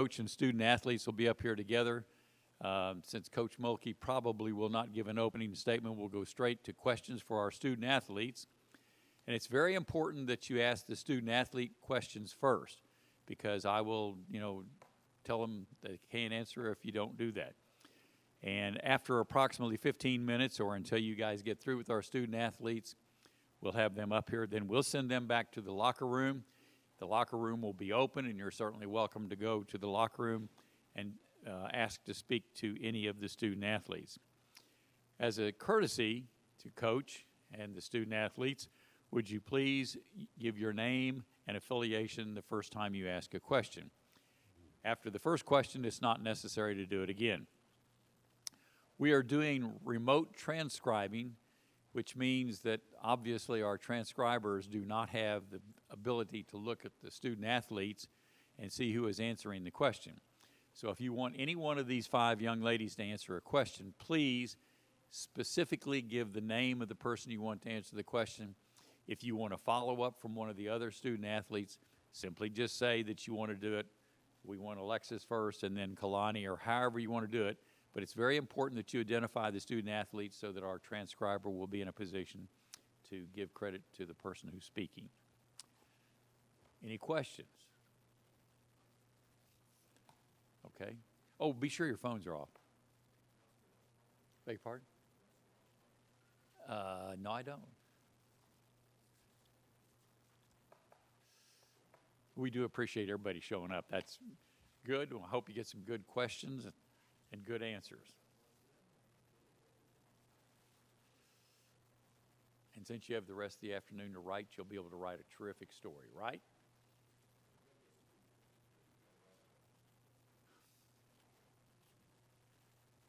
Coach and student athletes will be up here together. Since Coach Mulkey probably will not give an opening statement, we'll go straight to questions for our student athletes. And it's very important that you ask the student athlete questions first, because I will, tell them they can't answer if you don't do that. And after approximately 15 minutes, or until you guys get through with our student athletes, we'll have them up here. Then we'll send them back to the locker room. The locker room will be open, and you're certainly welcome to go to the locker room and ask to speak to any of the student athletes. As a courtesy to Coach and the student athletes, would you please give your name and affiliation the first time you ask a question? After the first question, it's not necessary to do it again. We are doing remote transcribing, which means that obviously our transcribers do not have the ability to look at the student athletes and see who is answering the question. So if you want any one of these 5 young ladies to answer a question, please specifically give the name of the person you want to answer the question. If you want to follow up from one of the other student athletes, simply just say that you want to do it. We want Alexis first and then Kalani, or however you want to do it. But it's very important that you identify the student athletes so that our transcriber will be in a position to give credit to the person who's speaking. Any questions? Okay. Oh, be sure your phones are off. Beg your pardon? No, I don't. We do appreciate everybody showing up. That's good. I hope you get some good questions and good answers. And since you have the rest of the afternoon to write, you'll be able to write a terrific story, right?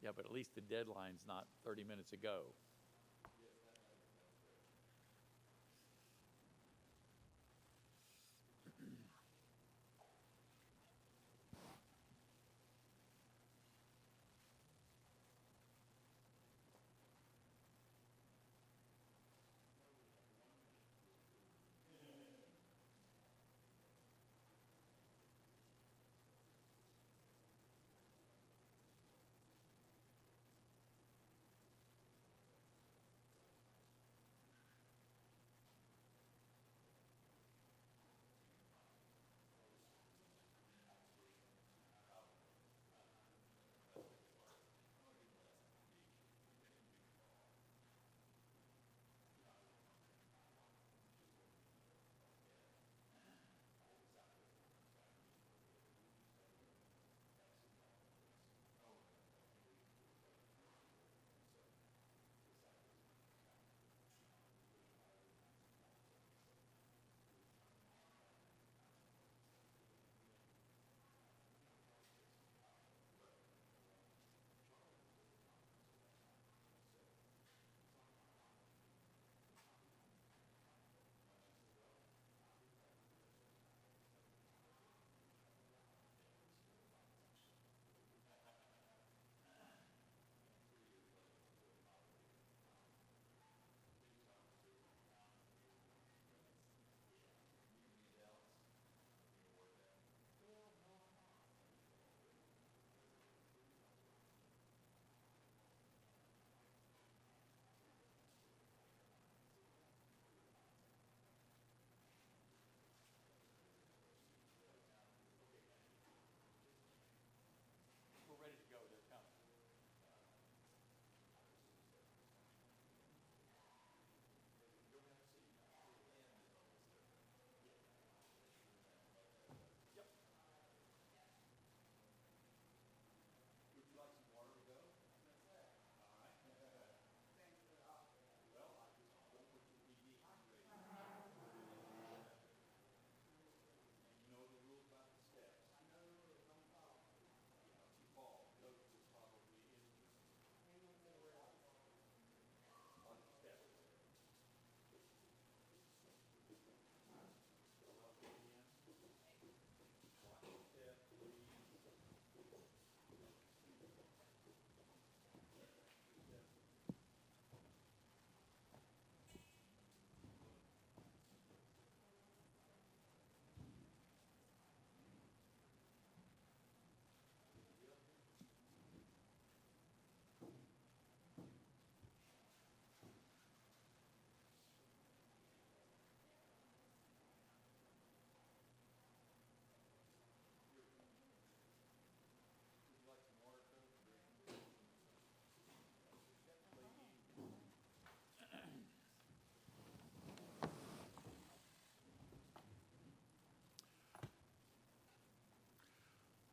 Yeah, but at least the deadline's not 30 minutes ago.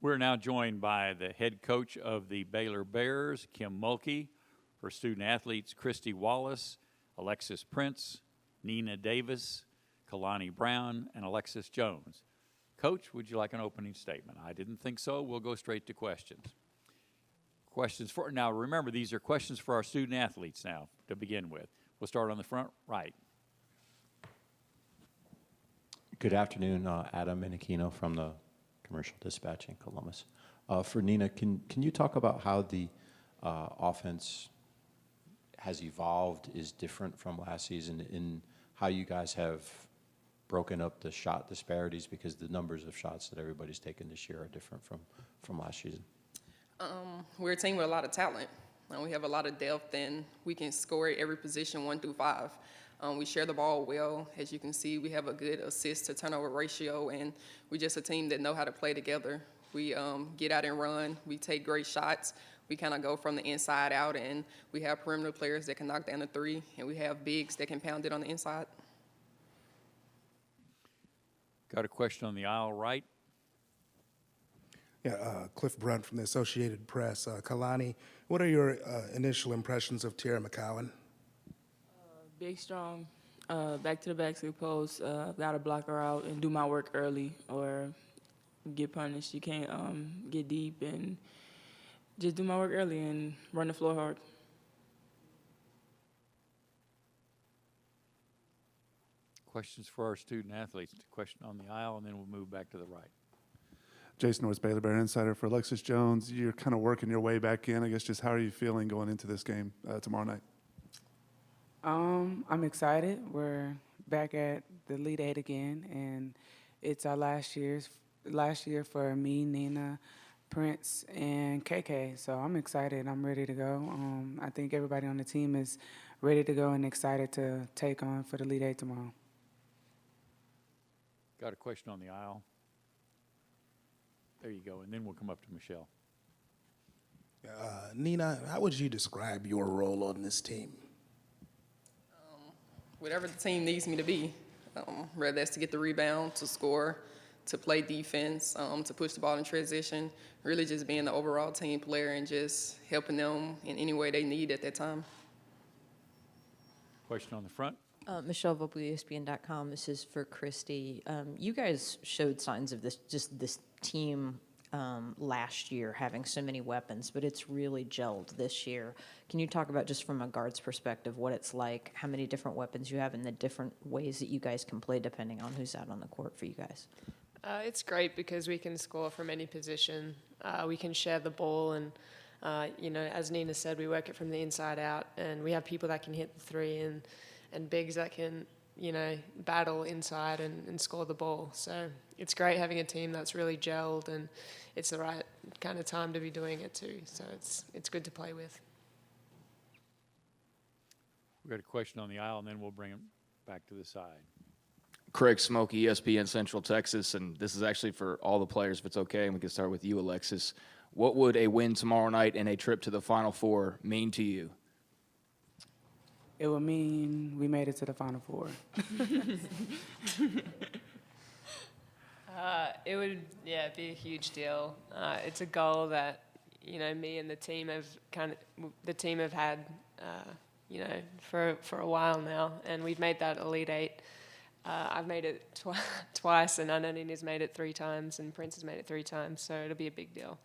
We're now joined by the head coach of the Baylor Bears, Kim Mulkey, her student athletes, Christy Wallace, Alexis Prince, Nina Davis, Kalani Brown, and Alexis Jones. Coach, would you like an opening statement? I didn't think so. We'll go straight to questions. Now remember, these are questions for our student athletes now to begin with. We'll start on the front right. Good afternoon, Adam Inakino from the Commercial Dispatch in Columbus. For Nina, can you talk about how the offense has evolved, is different from last season, in how you guys have broken up the shot disparities, because the numbers of shots that everybody's taken this year are different from last season? We're a team with a lot of talent. We have a lot of depth, and we can score at every position 1 through 5. We share the ball well. As you can see, we have a good assist to turnover ratio, and we're just a team that know how to play together. We get out and run. We take great shots. We kind of go from the inside out, and we have perimeter players that can knock down the three, and we have bigs that can pound it on the inside. Got a question on the aisle right. Yeah, Cliff Brunt from the Associated Press. Kalani, what are your initial impressions of Tierra McCowan? Big, strong, back to the basket post, got to block her out and do my work early or get punished. You can't get deep, and just do my work early and run the floor hard. Questions for our student athletes. Question on the aisle, and then we'll move back to the right. Jason Norris, Baylor Bear Insider. For Alexis Jones, you're kind of working your way back in. I guess just how are you feeling going into this game tomorrow night? I'm excited. We're back at the Elite Eight again, and it's our last year for me, Nina, Prince, and KK. So I'm excited. I'm ready to go. I think everybody on the team is ready to go and excited to take on for the Elite Eight tomorrow. Got a question on the aisle. There you go, and then we'll come up to Michelle. Nina, how would you describe your role on this team? Whatever the team needs me to be, whether that's to get the rebound, to score, to play defense, to push the ball in transition, really just being the overall team player and just helping them in any way they need at that time. Question on the front. Michelle Vogel, ESPN.com. This is for Christy. You guys showed signs of this team last year having so many weapons, but it's really gelled this year. Can you talk about, just from a guard's perspective, what it's like, how many different weapons you have, and the different ways that you guys can play depending on who's out on the court for you guys? It's great because we can score from any position. We can share the ball, and as Nina said, we work it from the inside out, and we have people that can hit the three, and bigs that can, battle inside and score the ball. So it's great having a team that's really gelled, and it's the right kind of time to be doing it too. So it's good to play with. We've got a question on the aisle, and then we'll bring it back to the side. Craig Smokey, ESPN Central Texas, and this is actually for all the players, if it's okay, and we can start with you, Alexis. What would a win tomorrow night and a trip to the Final Four mean to you? It would mean we made it to the Final Four. It would, be a huge deal. It's a goal that, me and the team have had, for a while now, and we've made that Elite Eight. I've made it twice, and I know Nina's made it 3 times, and Prince has made it 3 times, so it'll be a big deal.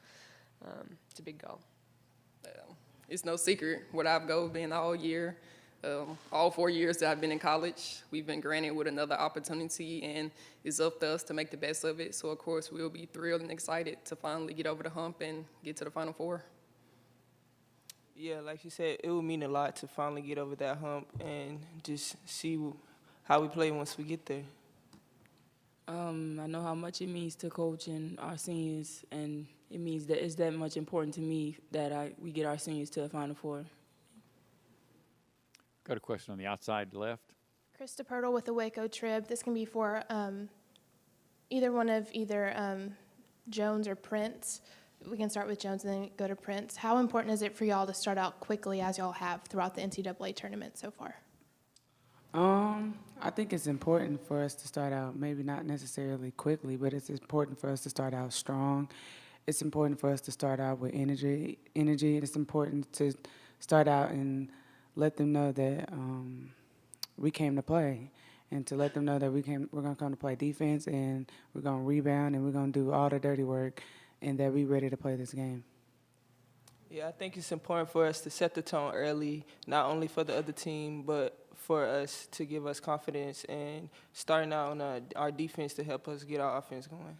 It's a big goal. It's no secret what I've been all year. All 4 years that I've been in college, we've been granted with another opportunity, and it's up to us to make the best of it. So, of course, we'll be thrilled and excited to finally get over the hump and get to the Final Four. Yeah, like you said, it would mean a lot to finally get over that hump and just see how we play once we get there. I know how much it means to coach and our seniors, and it means that it's that much important to me that we get our seniors to the Final Four. Got a question on the outside left. Krista Pirtle with the Waco Trib. This can be for either Jones or Prince. We can start with Jones and then go to Prince. How important is it for y'all to start out quickly, as y'all have throughout the NCAA tournament so far? I think it's important for us to start out, maybe not necessarily quickly, but it's important for us to start out strong it's important for us to start out with energy. It's important to start out and let them know that we came to play, and to let them know that we're going to come to play defense, and we're going to rebound, and we're going to do all the dirty work, and that we're ready to play this game. Yeah, I think it's important for us to set the tone early, not only for the other team, but for us to give us confidence and starting out on our defense to help us get our offense going.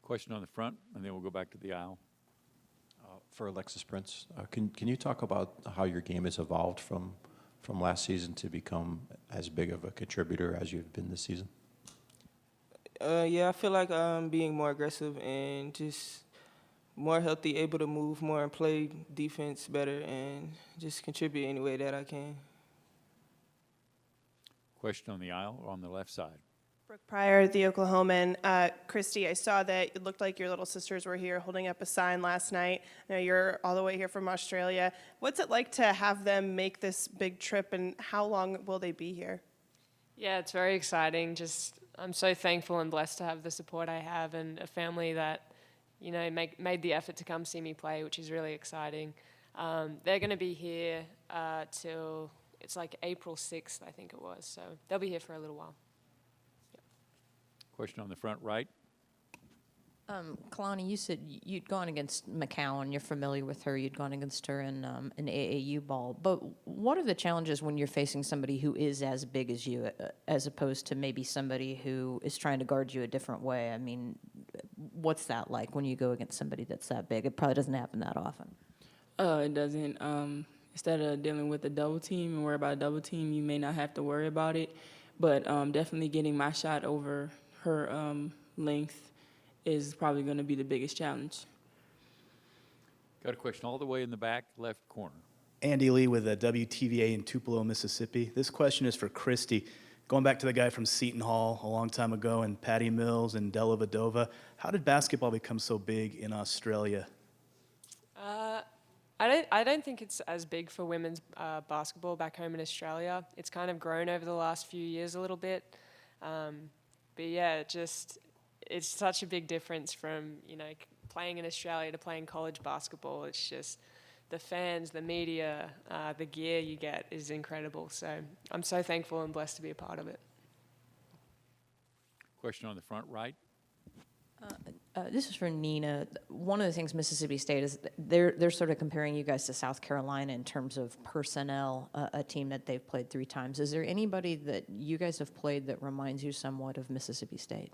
Question on the front, and then we'll go back to the aisle. For Alexis Prince, can you talk about how your game has evolved from last season to become as big of a contributor as you've been this season? Yeah, I feel like I'm being more aggressive and just more healthy, able to move more and play defense better and just contribute any way that I can. Question on the aisle or on the left side. Brooke Pryor, the Oklahoman. Christy, I saw that it looked like your little sisters were here holding up a sign last night. I know you're all the way here from Australia. What's it like to have them make this big trip, and how long will they be here? Yeah, it's very exciting. I'm so thankful and blessed to have the support I have and a family that, you know, made the effort to come see me play, which is really exciting. They're going to be here till it's like April 6th, I think it was. So they'll be here for a little while. Question on the front right. Kalani, you said you'd gone against McCowan. You're familiar with her. You'd gone against her in an AAU ball. But what are the challenges when you're facing somebody who is as big as you, as opposed to maybe somebody who is trying to guard you a different way? I mean, what's that like when you go against somebody that's that big? It probably doesn't happen that often. It doesn't. Instead of dealing with a double team and worry about a double team, you may not have to worry about it. But definitely getting my shot over her length is probably going to be the biggest challenge. Got a question all the way in the back left corner. Andy Lee with WTVA in Tupelo, Mississippi. This question is for Christy. Going back to the guy from Seton Hall a long time ago, and Patty Mills and Della Vadova, how did basketball become so big in Australia? I don't think it's as big for women's basketball back home in Australia. It's kind of grown over the last few years a little bit. But yeah, it's such a big difference from, you know, playing in Australia to playing college basketball. It's just the fans, the media, the gear you get is incredible. So I'm so thankful and blessed to be a part of it. Question on the front right. This is for Nina. One of the things Mississippi State is they're sort of comparing you guys to South Carolina in terms of personnel, a team that they've played 3 times. Is there anybody that you guys have played that reminds you somewhat of Mississippi State?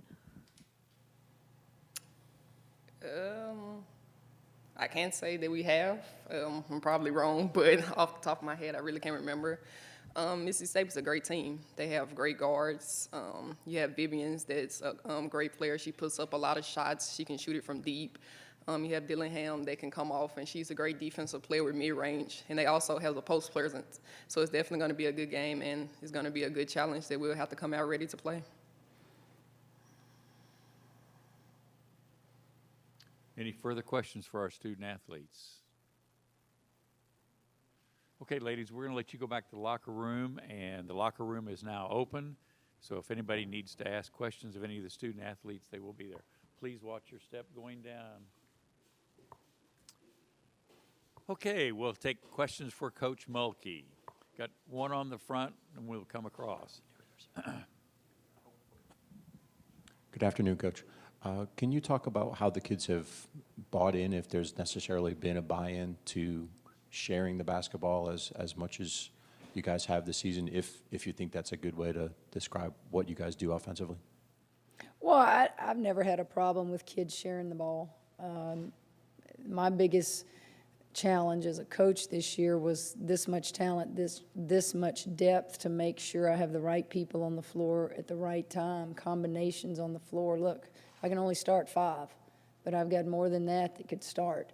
I can't say that we have. I'm probably wrong, but off the top of my head, I really can't remember. Mississippi State was a great team. They have great guards. You have Vivians, that's a great player. She puts up a lot of shots. She can shoot it from deep. You have Dillingham that can come off, and she's a great defensive player with mid-range. And they also have a post presence. So it's definitely going to be a good game, and it's going to be a good challenge that we'll have to come out ready to play. Any further questions for our student athletes? Okay, ladies, we're going to let you go back to the locker room, and the locker room is now open. So if anybody needs to ask questions of any of the student athletes, they will be there. Please watch your step going down. Okay, we'll take questions for Coach Mulkey. Got one on the front, and we'll come across. Good afternoon, Coach. Can you talk about how the kids have bought in, if there's necessarily been a buy-in to sharing the basketball as much as you guys have this season, if you think that's a good way to describe what you guys do offensively? Well, I've never had a problem with kids sharing the ball. My biggest challenge as a coach this year was this much talent, this much depth, to make sure I have the right people on the floor at the right time, combinations on the floor. Look, I can only start 5, but I've got more than that could start.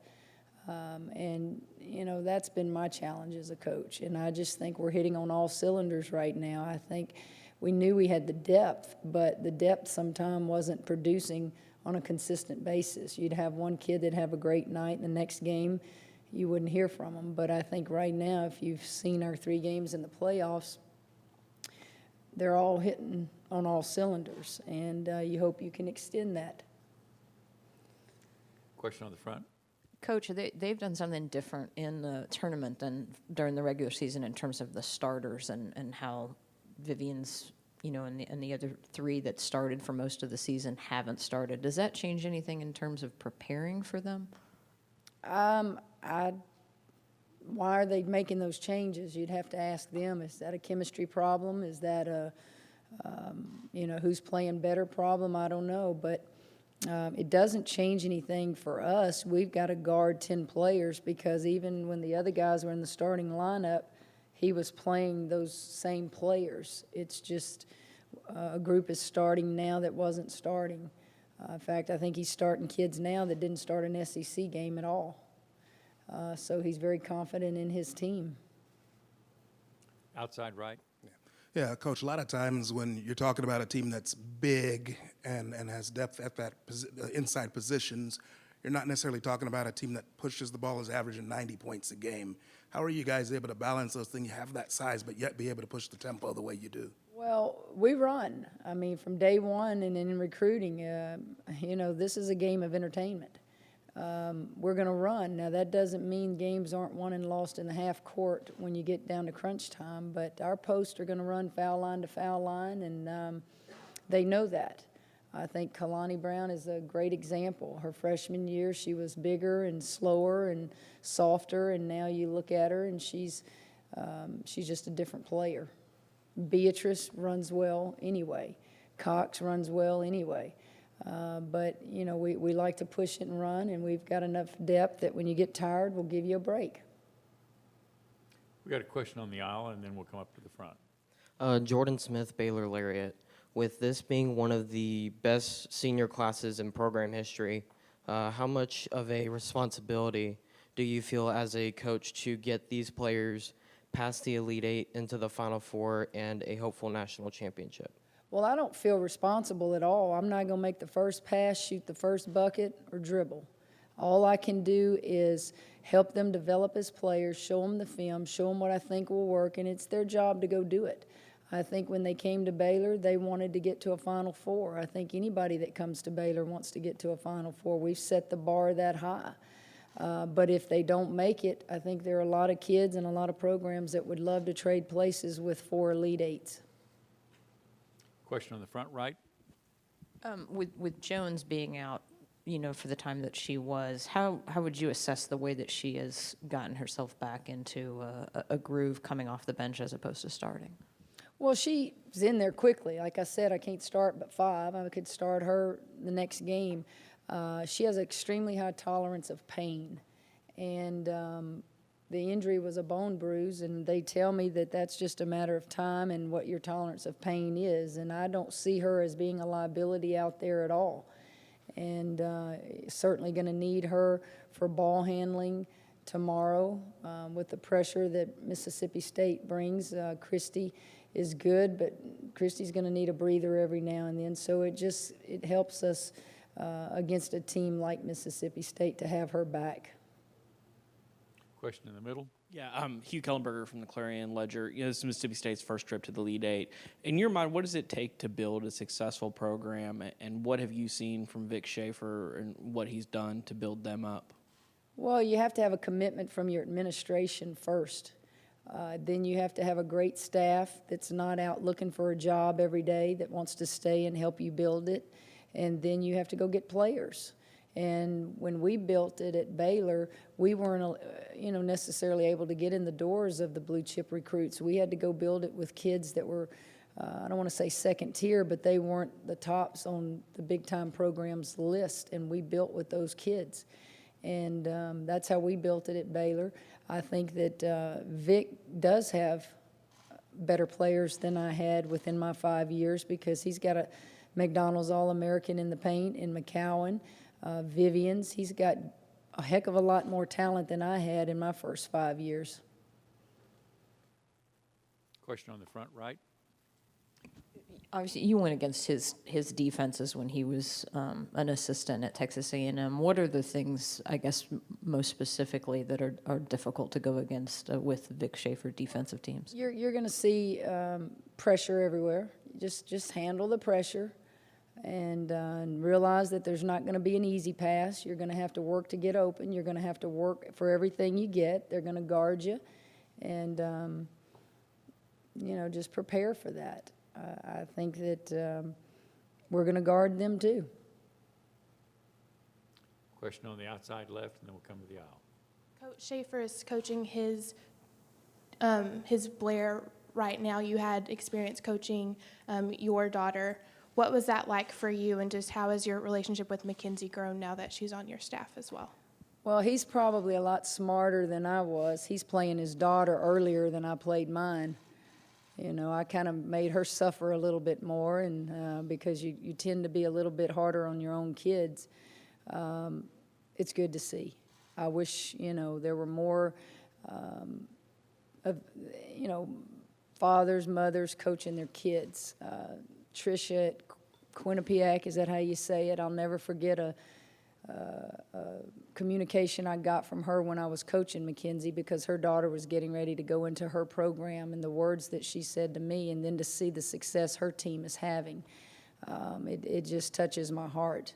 And, you know, that's been my challenge as a coach. And I just think we're hitting on all cylinders right now. I think we knew we had the depth, but the depth sometimes wasn't producing on a consistent basis. You'd have one kid that'd have a great night, and the next game you wouldn't hear from them. But I think right now, if you've seen our 3 games in the playoffs, they're all hitting on all cylinders, and you hope you can extend that. Question on the front. Coach, they've done something different in the tournament than during the regular season in terms of the starters and how Vivians, and the other three that started for most of the season haven't started. Does that change anything in terms of preparing for them? Why are they making those changes? You'd have to ask them. Is that a chemistry problem? Is that a, who's playing better problem? I don't know, but it doesn't change anything for us. We've got to guard 10 players because even when the other guys were in the starting lineup, he was playing those same players. It's just a group is starting now that wasn't starting. In fact, I think he's starting kids now that didn't start an SEC game at all. So he's very confident in his team. Outside right. Yeah, Coach, a lot of times when you're talking about a team that's big and has depth at that inside positions, you're not necessarily talking about a team that pushes the ball is averaging 90 points a game. How are you guys able to balance those things? You have that size, but yet be able to push the tempo the way you do? Well, we run. I mean, from day one and in recruiting, this is a game of entertainment. We're going to run. Now, that doesn't mean games aren't won and lost in the half court when you get down to crunch time, but our posts are going to run foul line to foul line, and they know that. I think Kalani Brown is a great example. Her freshman year, she was bigger and slower and softer, and now you look at her, and she's just a different player. Beatrice runs well anyway. Cox runs well anyway. But, we like to push it and run, and we've got enough depth that when you get tired, we'll give you a break. We got a question on the aisle, and then we'll come up to the front. Jordan Smith, Baylor Lariat. With this being one of the best senior classes in program history, how much of a responsibility do you feel as a coach to get these players past the Elite Eight into the Final Four and a hopeful national championship? Well, I don't feel responsible at all. I'm not going to make the first pass, shoot the first bucket, or dribble. All I can do is help them develop as players, show them the film, show them what I think will work, and it's their job to go do it. I think when they came to Baylor, they wanted to get to a Final Four. I think anybody that comes to Baylor wants to get to a Final Four. We've set the bar that high. But if they don't make it, I think there are a lot of kids and a lot of programs that would love to trade places with 4 Elite Eights. Question on the front right. With Jones being out, for the time that she was, how would you assess the way that she has gotten herself back into a groove coming off the bench as opposed to starting? Well, she's in there quickly. Like I said, I can't start but 5. I could start her the next game. She has extremely high tolerance of pain, and the injury was a bone bruise, and they tell me that that's just a matter of time and what your tolerance of pain is, and I don't see her as being a liability out there at all. And certainly going to need her for ball handling tomorrow with the pressure that Mississippi State brings. Christie is good, but Christie's going to need a breather every now and then, so it helps us against a team like Mississippi State to have her back. Question in the middle. Yeah, I'm Hugh Kellenberger from the Clarion Ledger. This is Mississippi State's first trip to the Elite Eight. In your mind, what does it take to build a successful program, and what have you seen from Vic Schaefer and what he's done to build them up? Well, you have to have a commitment from your administration first. Then you have to have a great staff that's not out looking for a job every day, that wants to stay and help you build it. And then you have to go get players. And when we built it at Baylor, we weren't, necessarily able to get in the doors of the blue chip recruits. We had to go build it with kids that were, I don't want to say second tier, but they weren't the tops on the big time programs list. And we built with those kids. And that's how we built it at Baylor. I think that Vic does have better players than I had within my 5 years, because he's got a McDonald's All-American in the paint in McCowan. Vivians, he's got a heck of a lot more talent than I had in my first 5 years. Question on the front right. Obviously, you went against his defenses when he was an assistant at Texas A&M. What are the things, I guess, most specifically that are difficult to go against with Vic Schaefer defensive teams? You're going to see pressure everywhere. Just handle the pressure. and realize that there's not going to be an easy pass. You're going to have to work to get open. You're going to have to work for everything you get. They're going to guard you, and just prepare for that. I think that we're going to guard them too. Question on the outside left, and then we'll come to the aisle. Coach Schaefer is coaching his Blair right now. You had experience coaching your daughter. What was that like for you, and just how has your relationship with Mackenzie grown now that she's on your staff as well? Well, he's probably a lot smarter than I was. He's playing his daughter earlier than I played mine. I kind of made her suffer a little bit more, and because you tend to be a little bit harder on your own kids. It's good to see. I wish, there were more of, fathers, mothers coaching their kids. Tricia at Quinnipiac, is that how you say it? I'll never forget a communication I got from her when I was coaching Mackenzie, because her daughter was getting ready to go into her program, and the words that she said to me, and then to see the success her team is having, it just touches my heart.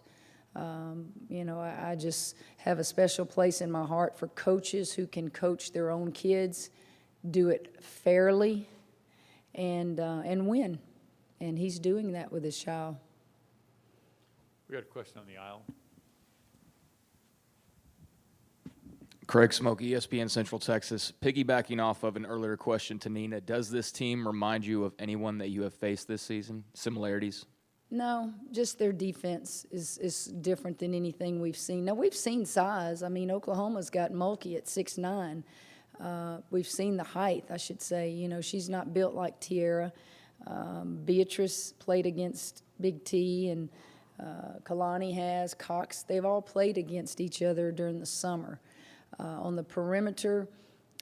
I just have a special place in my heart for coaches who can coach their own kids, do it fairly, and win. And he's doing that with his child. We got a question on the aisle. Craig Smoke, ESPN Central Texas. Piggybacking off of an earlier question to Nina, does this team remind you of anyone that you have faced this season? Similarities? No, just their defense is different than anything we've seen. Now, we've seen size. I mean, Oklahoma's got Mulkey at 6'9". We've seen the height, I should say. She's not built like Tierra. Beatrice played against Big T, and Kalani has, Cox. They've all played against each other during the summer. On the perimeter,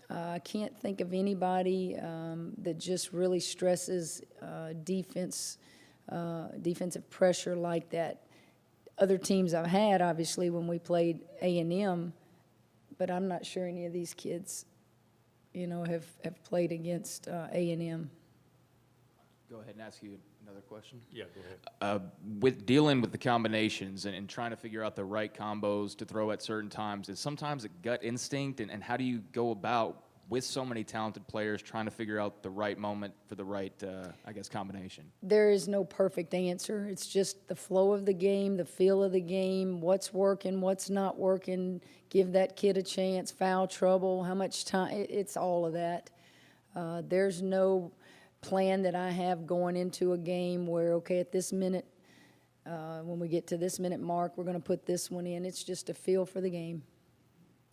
I can't think of anybody that just really stresses defensive pressure like that. Other teams I've had, obviously, when we played A&M, but I'm not sure any of these kids, have played against A&M. Go ahead and ask you another question. Yeah, go ahead. With dealing with the combinations and trying to figure out the right combos to throw at certain times, is sometimes a gut instinct, and how do you go about, with so many talented players, trying to figure out the right moment for the right, combination? There is no perfect answer. It's just the flow of the game, the feel of the game, what's working, what's not working, give that kid a chance, foul trouble, how much time. It's all of that. There's no plan that I have going into a game where, okay, at this minute, when we get to this minute mark, we're going to put this one in. It's just a feel for the game.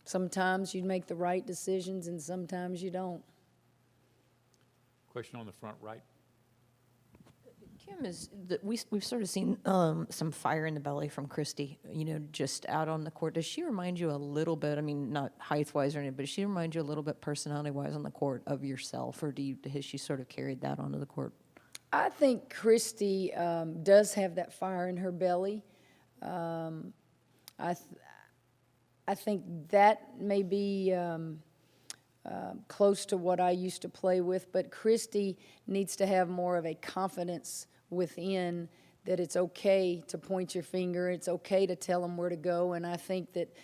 Sometimes you make the right decisions, and sometimes you don't. Question on the front right. Kim, we've sort of seen some fire in the belly from Christie, just out on the court. Does she remind you a little bit, I mean, not height-wise or anything, but does she remind you a little bit personality-wise on the court of yourself, or has she sort of carried that onto the court? I think Christie does have that fire in her belly. I think that may be close to what I used to play with, but Christie needs to have more of a confidence within that it's okay to point your finger, it's okay to tell them where to go, and I think that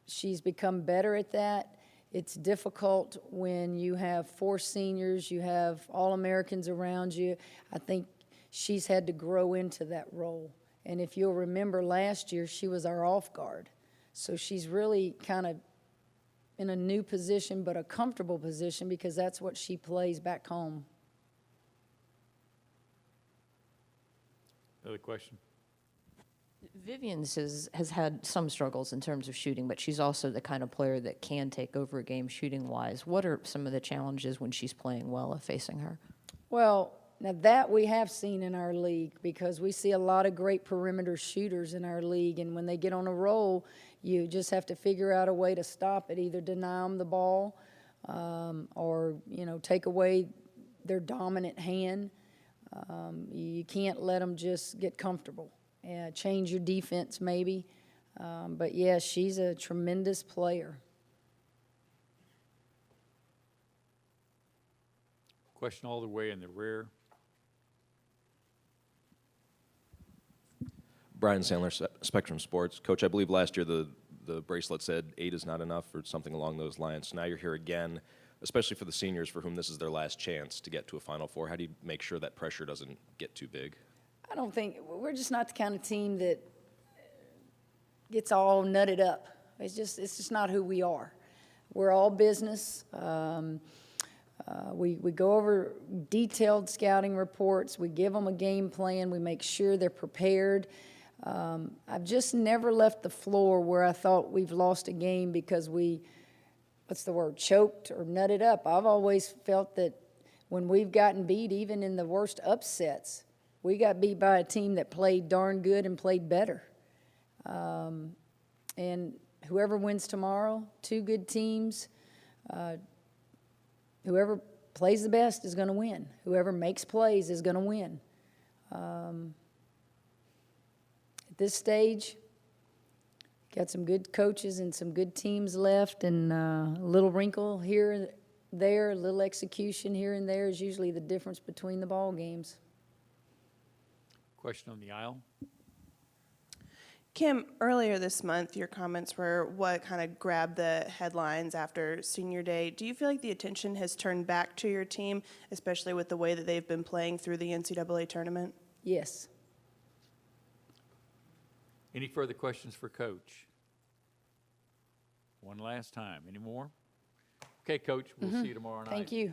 she's become better at that. It's difficult when you have 4 seniors, you have All-Americans around you. I think she's had to grow into that role. And if you'll remember last year, she was our off guard. So she's really kind of in a new position, but a comfortable position, because that's what she plays back home. Another question? Vivians has had some struggles in terms of shooting, but she's also the kind of player that can take over a game shooting-wise. What are some of the challenges when she's playing well of facing her? Well, now that we have seen in our league, because we see a lot of great perimeter shooters in our league, and when they get on a roll, you just have to figure out a way to stop it, either deny them the ball or, take away their dominant hand. You can't let them just get comfortable. Change your defense maybe. But, yeah, she's a tremendous player. Question all the way in the rear. Brian Sandler, Spectrum Sports. Coach, I believe last year the bracelet said 8 is not enough or something along those lines. So now you're here again, especially for the seniors for whom this is their last chance to get to a Final Four. How do you make sure that pressure doesn't get too big? I don't think, we're just not the kind of team that gets all nutted up. It's just not who we are. We're all business. We go over detailed scouting reports. We give them a game plan. We make sure they're prepared. I've just never left the floor where I thought we've lost a game because we, choked or nutted up. I've always felt that when we've gotten beat, even in the worst upsets, we got beat by a team that played darn good and played better. And whoever wins tomorrow, 2 good teams, whoever plays the best is going to win. Whoever makes plays is going to win. At this stage, got some good coaches and some good teams left, and a little wrinkle here and there, a little execution here and there is usually the difference between the ball games. Question on the aisle. Kim, earlier this month, your comments were what kind of grabbed the headlines after Senior Day. Do you feel like the attention has turned back to your team, especially with the way that they've been playing through the NCAA tournament? Yes. Any further questions for Coach? One last time. Any more? Okay, Coach, we'll see you tomorrow night. Thank you.